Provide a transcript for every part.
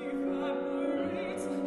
Evaporates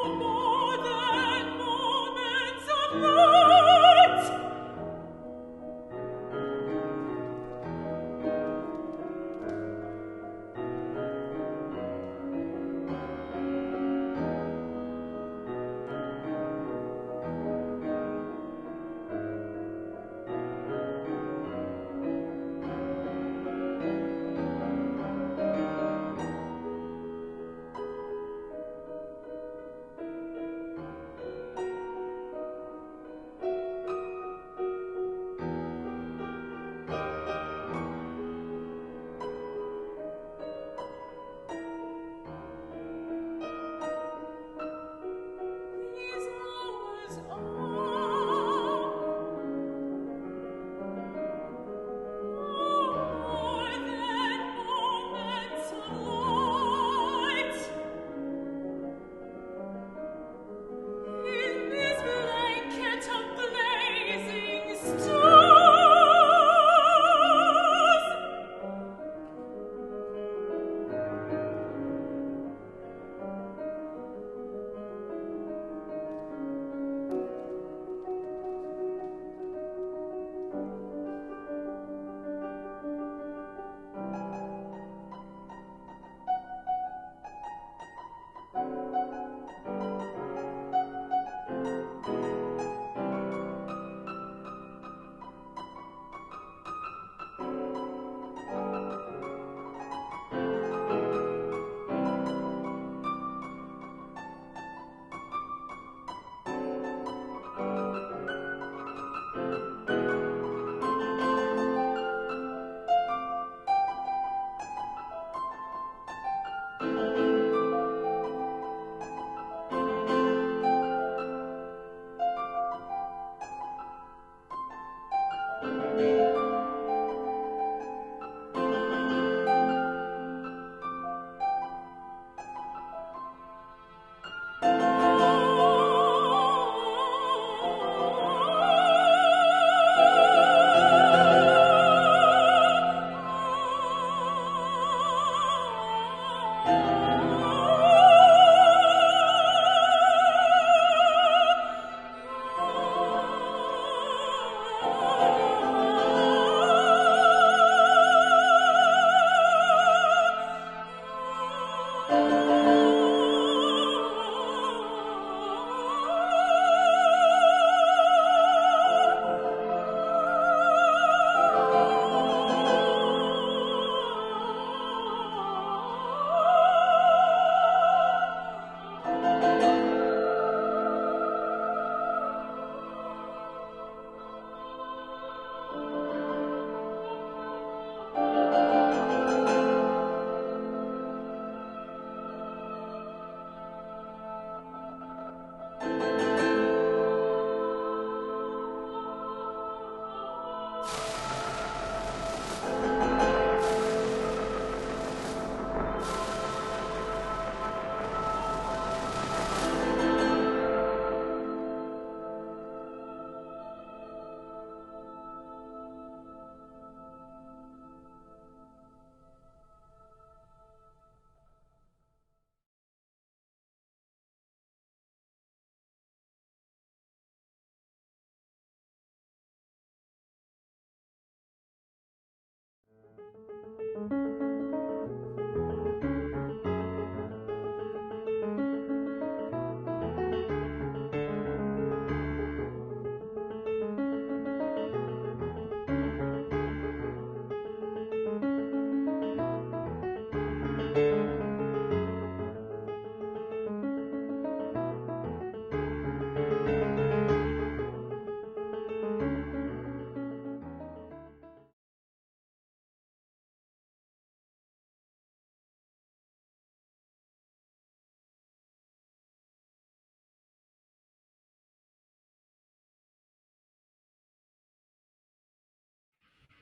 more than moments of light. These hours more than moments of light. In this blanket of blazing stars.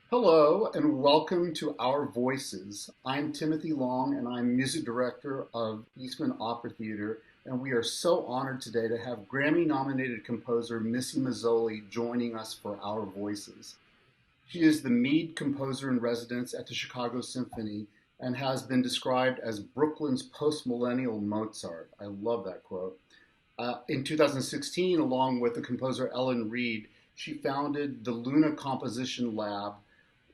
Hello and welcome to Our Voices. I'm Timothy Long and I'm music director of Eastman Opera Theater, and we are so honored today to have Grammy-nominated composer Missy Mazzoli joining us for Our Voices. She is the Mead Composer in Residence at the Chicago Symphony and has been described as Brooklyn's post-millennial Mozart. I love that quote. In 2016, along with the composer Ellen Reed, she founded the Luna Composition Lab,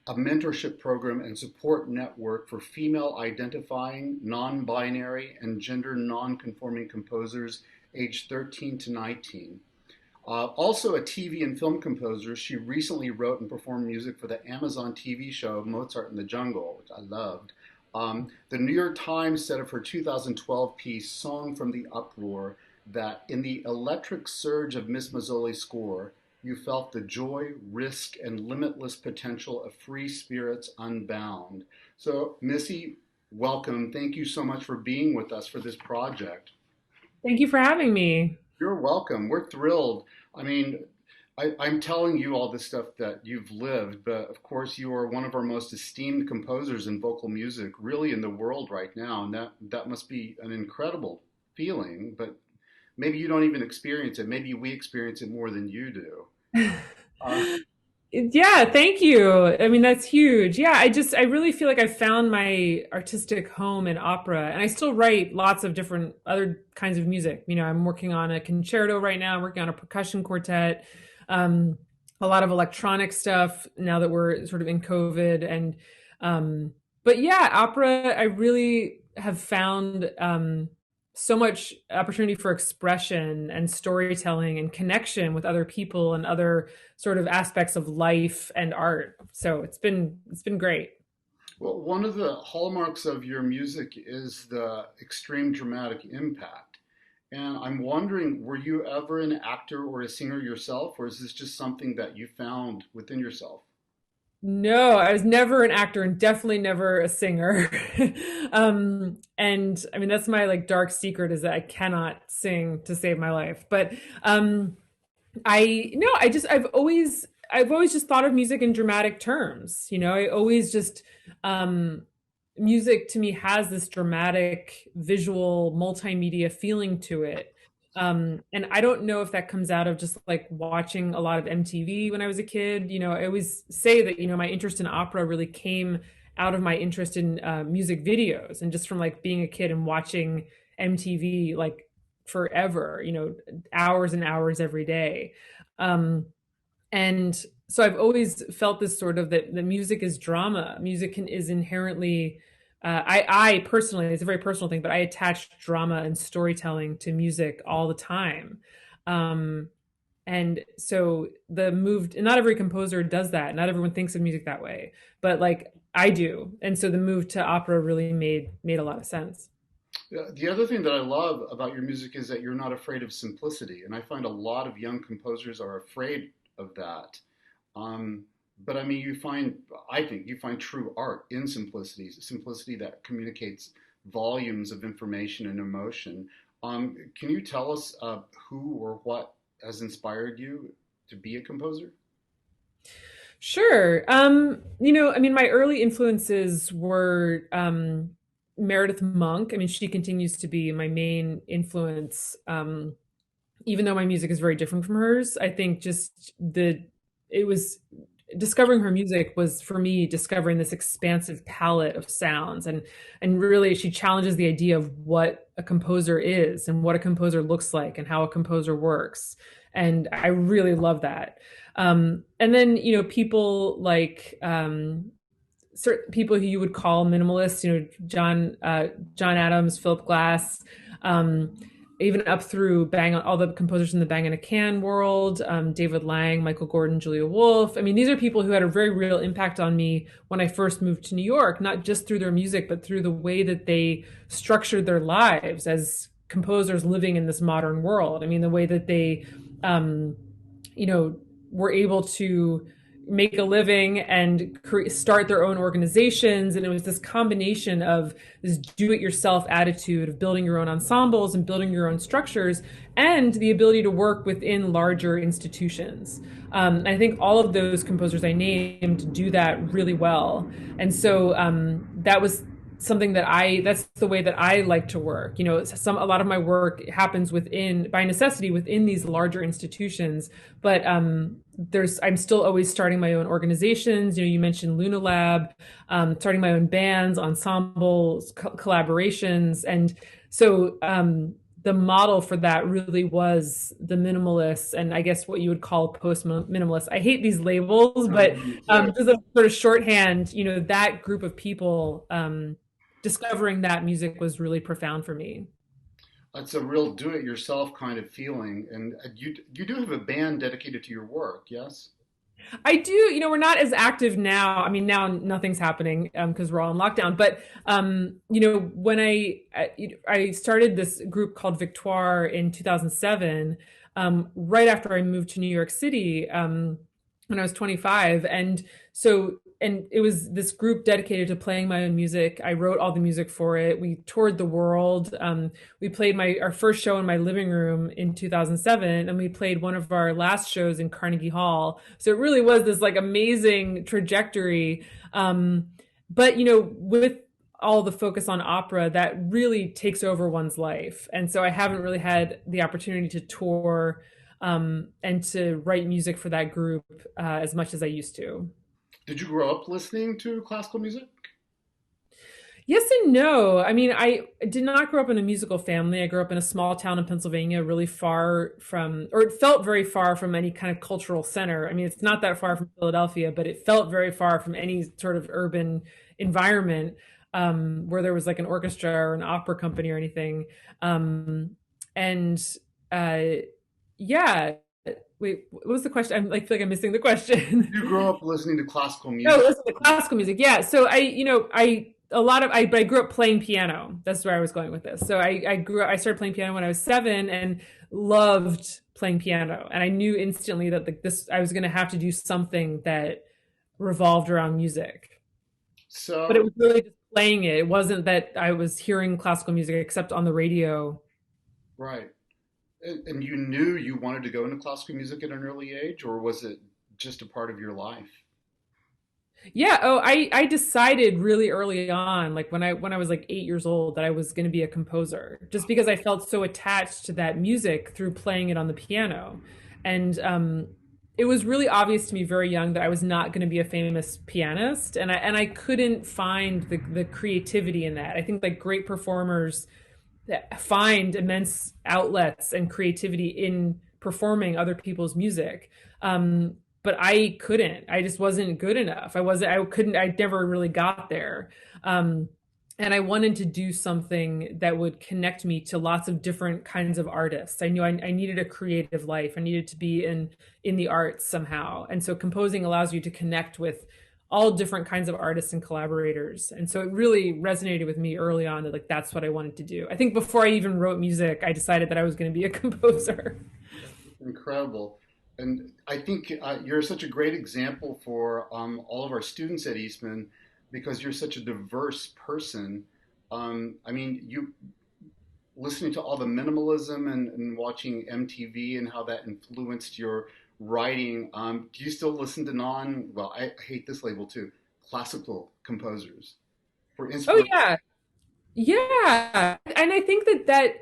a mentorship program and support network for female identifying, non binary, and gender non conforming composers aged 13 to 19. Also, a TV and film composer, she recently wrote and performed music for the Amazon TV show Mozart in the Jungle, which I loved. The New York Times said of her 2012 piece, Song from the Uproar, that in the electric surge of Miss Mazzoli's score, you felt the joy, risk, and limitless potential of free spirits unbound. So, Missy, welcome. Thank you so much for being with us for this project. Thank you for having me. You're welcome. We're thrilled. I mean, I'm telling you all this stuff that you've lived, but of course, you are one of our most esteemed composers in vocal music, really in the world right now, and that must be an incredible feeling. But maybe you don't even experience it. Maybe we experience it more than you do. Uh, Yeah, thank you. I mean, that's huge. Yeah, I really feel like I found my artistic home in opera, and I still write lots of different other kinds of music. I'm working on a concerto right now. I'm working on a percussion quartet, um, a lot of electronic stuff now that we're sort of in COVID. But yeah, opera, I really have found so much opportunity for expression and storytelling and connection with other people and other sort of aspects of life and art. So it's been great. well, one of the hallmarks of your music is the extreme dramatic impact. And I'm wondering, were you ever an actor or a singer yourself, or is this just something that you found within yourself? No, I was never an actor and definitely never a singer. And I mean that's my like dark secret is that I cannot sing to save my life. But I no, I've always just thought of music in dramatic terms. I always just um music to me has this dramatic visual multimedia feeling to it. And I don't know if that comes out of just like watching a lot of MTV when I was a kid. I always say that, my interest in opera really came out of my interest in music videos and just from like being a kid and watching MTV like forever, hours and hours every day. Um, and so I've always felt this sort of that the music is drama. Is inherently, I personally, it's a very personal thing, but I attach drama and storytelling to music all the time. Um, and so the move, and not every composer does that. Not everyone thinks of music that way, but like I do. And so the move to opera really made a lot of sense. The other thing that I love about your music is that you're not afraid of simplicity, and I find a lot of young composers are afraid of that. Um, but I mean, I think you find true art in simplicity, simplicity that communicates volumes of information and emotion. Can you tell us who or what has inspired you to be a composer? Sure. I mean, my early influences were Meredith Monk. I mean, she continues to be my main influence. Even though my music is very different from hers, I think just it was discovering her music was for me discovering this expansive palette of sounds and really she challenges the idea of what a composer is and what a composer looks like and how a composer works. And I really love that. And then, people like certain people who you would call minimalists, John Adams, Philip Glass, um, even up through Bang all the composers in the Bang in a Can world, David Lang, Michael Gordon, Julia Wolf. I mean, these are people who had a very real impact on me when I first moved to New York, not just through their music, but through the way that they structured their lives as composers living in this modern world. I mean, the way that they, um, you know, were able to make a living and start their own organizations. And it was this combination of this do it yourself attitude of building your own ensembles and building your own structures and the ability to work within larger institutions. I think all of those composers I named do that really well. And so that was something that's the way that I like to work. A lot of my work happens within, by necessity, within these larger institutions. But I'm still always starting my own organizations. You mentioned Luna Lab, starting my own bands, ensembles, collaborations, and so the model for that really was the minimalists, and I guess what you would call post minimalist. I hate these labels, but Me too. just a sort of shorthand, that group of people, discovering that music was really profound for me. It's a real do-it-yourself kind of feeling, and you do have a band dedicated to your work, yes? I do, we're not as active now. I mean, now nothing's happening because we're all in lockdown. But when I started this group called Victoire in 2007, right after I moved to New York City, when I was 25, and it was this group dedicated to playing my own music. I wrote all the music for it. We toured the world. We played our first show in my living room in 2007, and we played one of our last shows in Carnegie Hall. So it really was this like amazing trajectory. But with all the focus on opera, that really takes over one's life. And so I haven't really had the opportunity to tour and to write music for that group as much as I used to. Did you grow up listening to classical music? Yes and no. I mean, I did not grow up in a musical family. I grew up in a small town in Pennsylvania, really far from, or it felt very far from any kind of cultural center. I mean, it's not that far from Philadelphia, but it felt very far from any sort of urban environment where there was like an orchestra or an opera company or anything. And uh, yeah, wait, what was the question? I feel like I'm missing the question. You grew up listening to classical No, music. listen to classical music. Yeah. So but I grew up playing piano. That's where I was going with this. So I started playing piano when I was 7 and loved playing piano. And I knew instantly that I was going to have to do something that revolved around music. But it So, was really just playing it. It wasn't that I was hearing classical music except on the radio. right. And you knew you wanted to go into classical music at an early age, or was it just a part of your life? Yeah, oh, I decided really early on, like when I was like 8 years old, that I was going to be a composer, just because I felt so attached to that music through playing it on the piano. And it was really obvious to me very young that I was not going to be a famous pianist, and I couldn't find the creativity in that. I think like great performers that find immense outlets and creativity in performing other people's music. But I couldn't. I just wasn't good enough. I couldn't, I never really got there. Um, and I wanted to do something that would connect me to lots of different kinds of artists. I knew I needed a creative life. I needed to be in the arts somehow. And so composing allows you to connect with all different kinds of artists and collaborators. And so it really resonated with me early on that like that's what I wanted to do. I think before I even wrote music, I decided that I was going to be a composer. Incredible. And I think you're such a great example for all of our students at Eastman because you're such a diverse person. I mean, you listening to all the minimalism and watching MTV and how that influenced your writing. Do you still listen to well, I hate this label too, classical composers for Oh inspiration? yeah. Yeah. And I think that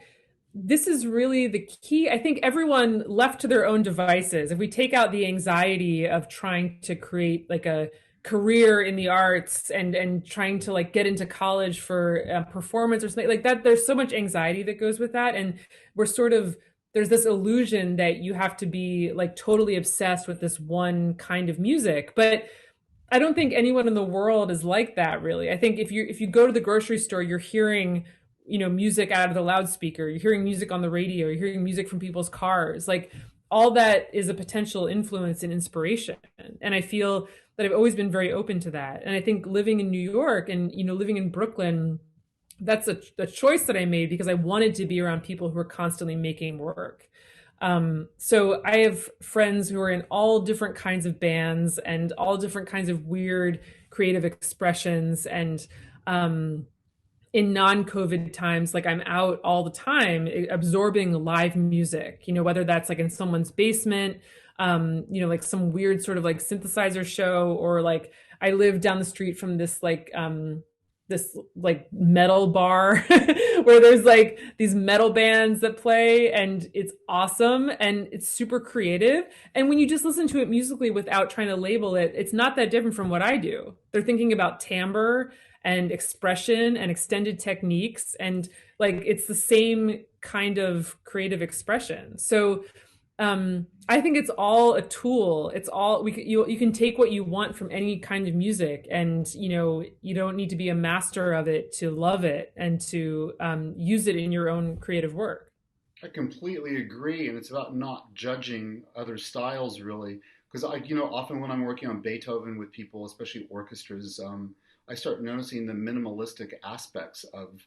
this is really the key. I think everyone left to their own devices, if we take out the anxiety of trying to create like a career in the arts and trying to like get into college for performance or something like that, there's so much anxiety that goes with that. And we're sort of, there's this illusion that you have to be like totally obsessed with this one kind of music. But I don't think anyone in the world is like that really. I think if you go to the grocery store, you're hearing, music out of the loudspeaker, you're hearing music on the radio, you're hearing music from people's cars. Like all that is a potential influence and inspiration. And I feel that I've always been very open to that. And I think living in New York and living in Brooklyn, that's a choice that I made because I wanted to be around people who are constantly making work. So I have friends who are in all different kinds of bands and all different kinds of weird creative expressions. And in non-COVID times, like I'm out all the time absorbing live music, whether that's like in someone's basement, like some weird sort of like synthesizer show, or like I live down the street from this like metal bar where there's like these metal bands that play, and it's awesome and it's super creative. And when you just listen to it musically without trying to label it, it's not that different from what I do. They're thinking about timbre and expression and extended techniques, and Like it's the same kind of creative expression. So I think it's all a tool. It's all you can take what you want from any kind of music, and you don't need to be a master of it to love it and to use it in your own creative work. I completely agree, and it's about not judging other styles really. Because often when I'm working on Beethoven with people, especially orchestras, I start noticing the minimalistic aspects of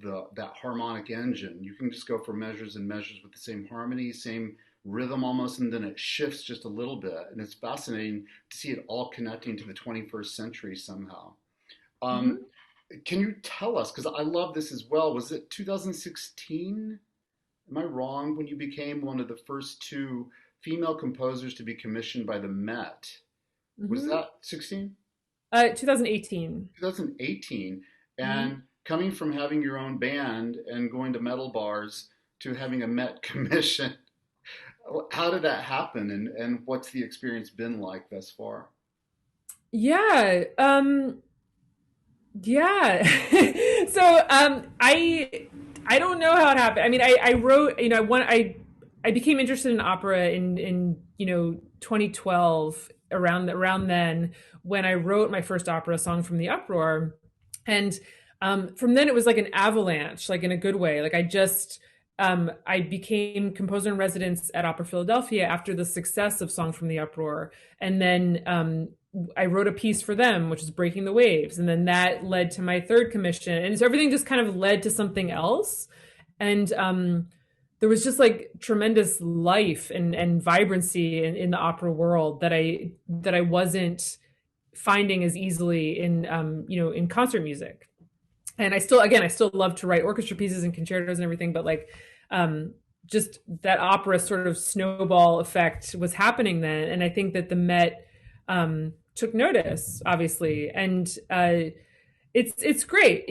the that harmonic engine. You can just go for measures and measures with the same harmony, same rhythm almost, and then it shifts just a little bit. And it's fascinating to see it all connecting to the 21st century somehow. Um, Mhm. can you tell us, because I love this as well, was it 2016? Am I wrong when you became one of the first two female composers to be commissioned by the Met? Was Mhm. that 16? 2018. 2018. Mhm. And coming from having your own band and going to metal bars to having a Met commission, how did that happen and what's the experience been like thus far? Yeah. Yeah. So I don't know how it happened. I mean, I wrote, I became interested in opera in 2012, around then, when I wrote my first opera, Song from the Uproar. And from then it was like an avalanche, like in a good way. Like I became composer in residence at Opera Philadelphia after the success of Song from the Uproar. And then I wrote a piece for them, which is Breaking the Waves. And then that led to my third commission. And so everything just kind of led to something else. And there was just like tremendous life and vibrancy in the opera world that I wasn't finding as easily in concert music. And I still love to write orchestra pieces and concertos and everything, but like um just that opera sort of snowball effect was happening then. And I think that the Met took notice, obviously. And it's great.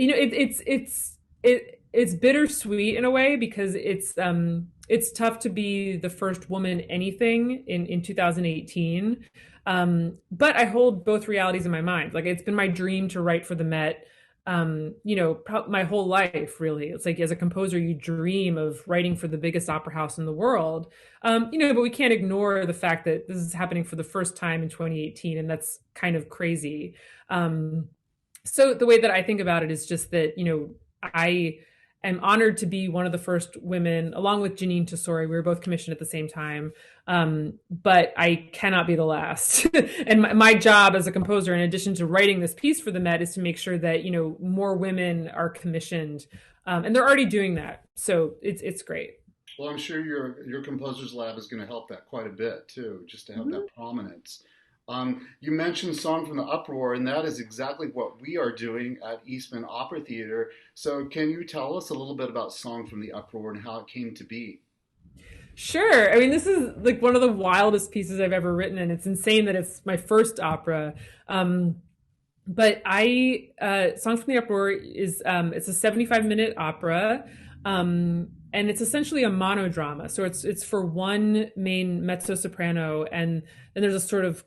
It's bittersweet in a way, because it's tough to be the first woman anything in 2018. But I hold both realities in my mind. Like it's been my dream to write for the Met, my whole life, really. It's like as a composer, you dream of writing for the biggest opera house in the world. But we can't ignore the fact that this is happening for the first time in 2018, and that's kind of crazy. Um, so the way that I think about it is just that, I am honored to be one of the first women, along with Janine Tesori. We were both commissioned at the same time. But I cannot be the last. And my job as a composer, in addition to writing this piece for the Met, is to make sure that, more women are commissioned. And they're already doing that. So it's great. Well, I'm sure your composer's lab is going to help that quite a bit too, just to have Mhm. that prominence. You mentioned Song from the Uproar, and that is exactly what we are doing at Eastman Opera Theater. So, can you tell us a little bit about Song from the Uproar and how it came to be? Sure. I mean, this is like one of the wildest pieces I've ever written, and it's insane that it's my first opera. But Song from the Uproar is it's a 75-minute opera, and it's essentially a monodrama. So it's for one main mezzo soprano, and then there's a sort of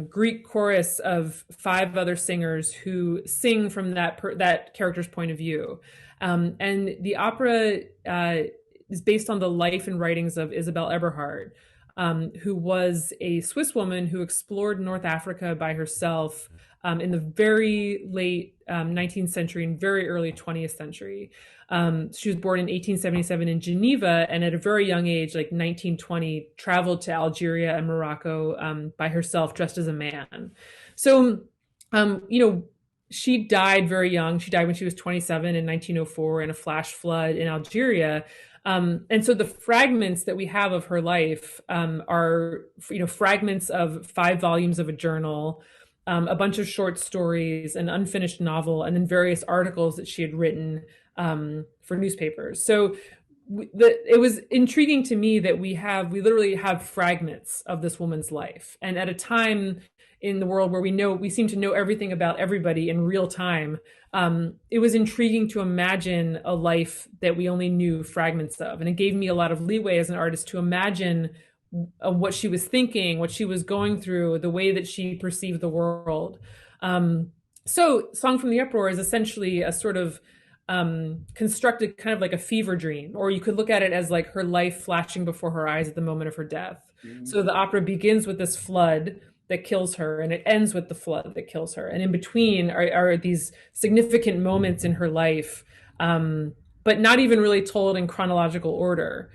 Greek chorus of five other singers who sing from that character's point of view. And the opera is based on the life and writings of Isabel Eberhard, who was a Swiss woman who explored North Africa by herself in the very late 19th century and very early 20th century. She was born in 1877 in Geneva, and at a very young age, like 1920, traveled to Algeria and Morocco by herself, dressed as a man. So, she died very young. She died when she was 27 in 1904 in a flash flood in Algeria. And so the fragments that we have of her life are, fragments of 5 volumes of a journal, a bunch of short stories, an unfinished novel, and then various articles that she had written for newspapers. So it was intriguing to me that we literally have fragments of this woman's life, and at a time in the world where we seem to know everything about everybody in real time. It was intriguing to imagine a life that we only knew fragments of, and it gave me a lot of leeway as an artist to imagine what she was thinking, what she was going through, the way that she perceived the world. So, Song from the Uproar is essentially a sort of constructed kind of like a fever dream, or you could look at it as like her life flashing before her eyes at the moment of her death. Mhm. So the opera begins with this flood that kills her, and it ends with the flood that kills her. And in between are these significant moments in her life, but not even really told in chronological order.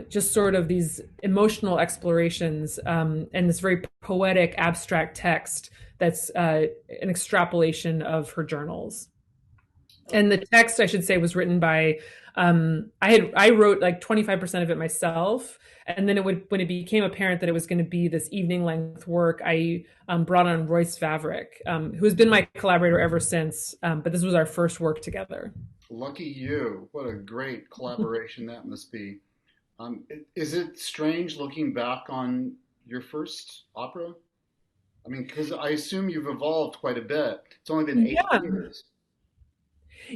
Just sort of these emotional explorations, and this very poetic, abstract text that's an extrapolation of her journals. And the text, I should say, was written by I wrote like 25% of it myself, and then it would when it became apparent that it was going to be this evening length work, I brought on Royce Vavrick, who has been my collaborator ever since. But this was our first work together. Lucky you. What a great collaboration that must be. Is it strange looking back on your first opera? I mean, because I assume you've evolved quite a bit. It's only been eight Yeah. years.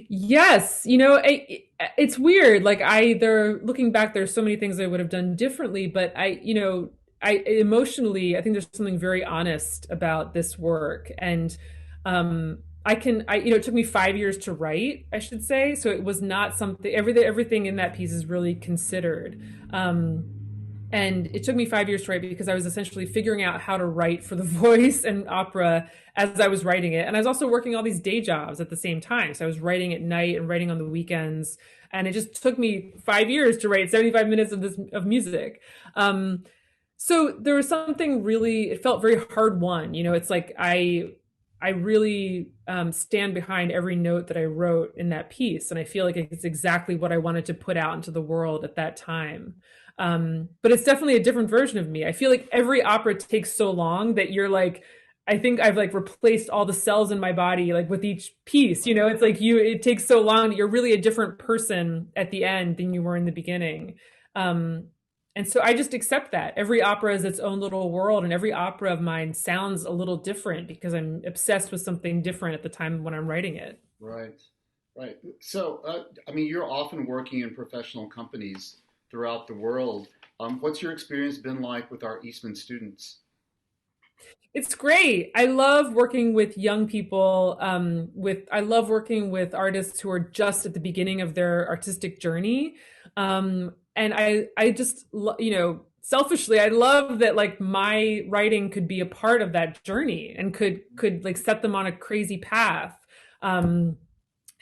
Yes, it's weird. Like there, looking back, there's so many things I would have done differently, but I emotionally, I think there's something very honest about this work, and it took me 5 years to write, I should say, so it was not something. Everything in that piece is really considered. And it took me 5 years to write because I was essentially figuring out how to write for the voice and opera as I was writing it. And I was also working all these day jobs at the same time. So I was writing at night and writing on the weekends. And it just took me 5 years to write 75 minutes of music. So there was something really, it felt very hard won. It's like I really stand behind every note that I wrote in that piece. And I feel like it's exactly what I wanted to put out into the world at that time. But it's definitely a different version of me. I feel like every opera takes so long that you're like, I think I've like replaced all the cells in my body like with each piece. It's like it takes so long that you're really a different person at the end than you were in the beginning. Um, and so I just accept that every opera is its own little world, and every opera of mine sounds a little different because I'm obsessed with something different at the time when I'm writing it. Right, right. So, I mean, you're often working in professional companies throughout the world. What's your experience been like with our Eastman students? It's great. I love working with young people. I love working with artists who are just at the beginning of their artistic journey. And I just, selfishly, I love that like my writing could be a part of that journey and could like set them on a crazy path. Um,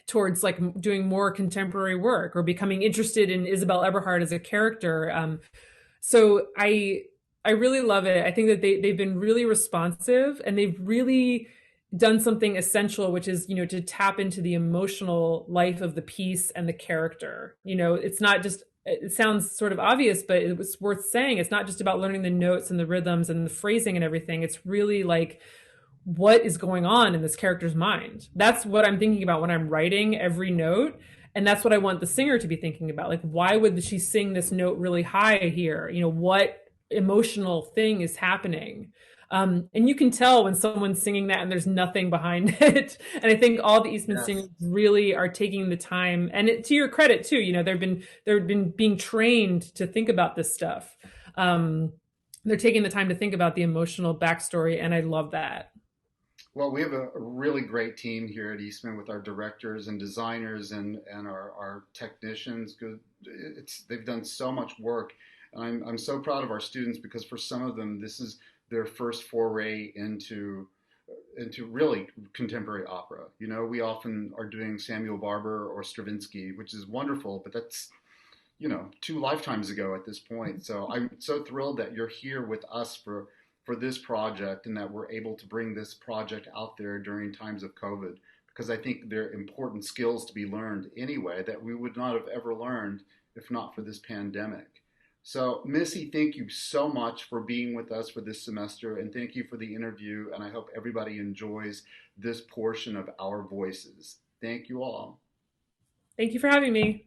Towards like doing more contemporary work or becoming interested in Isabel Eberhard as a character. So I really love it. I think that they've been really responsive, and they've really done something essential, which is to tap into the emotional life of the piece and the character. It's not just, it sounds sort of obvious, but it was worth saying. It's not just about learning the notes and the rhythms and the phrasing and everything. It's really like what is going on in this character's mind. That's what I'm thinking about when I'm writing every note. And that's what I want the singer to be thinking about. Like, why would she sing this note really high here? What emotional thing is happening? And you can tell when someone's singing that and there's nothing behind it. And I think all the Eastman Yes. singers really are taking the time, and to your credit too, they've been being trained to think about this stuff. They're taking the time to think about the emotional backstory, and I love that. Well, we have a really great team here at Eastman with our directors and designers and our technicians. Good, they've done so much work, and I'm so proud of our students because for some of them this is their first foray into really contemporary opera. We often are doing Samuel Barber or Stravinsky, which is wonderful, but that's two lifetimes ago at this point. So I'm so thrilled that you're here with us for this project and that we're able to bring this project out there during times of COVID because I think they're important skills to be learned anyway that we would not have ever learned if not for this pandemic. So, Missy, thank you so much for being with us for this semester and thank you for the interview. And I hope everybody enjoys this portion of Our Voices. Thank you all. Thank you for having me.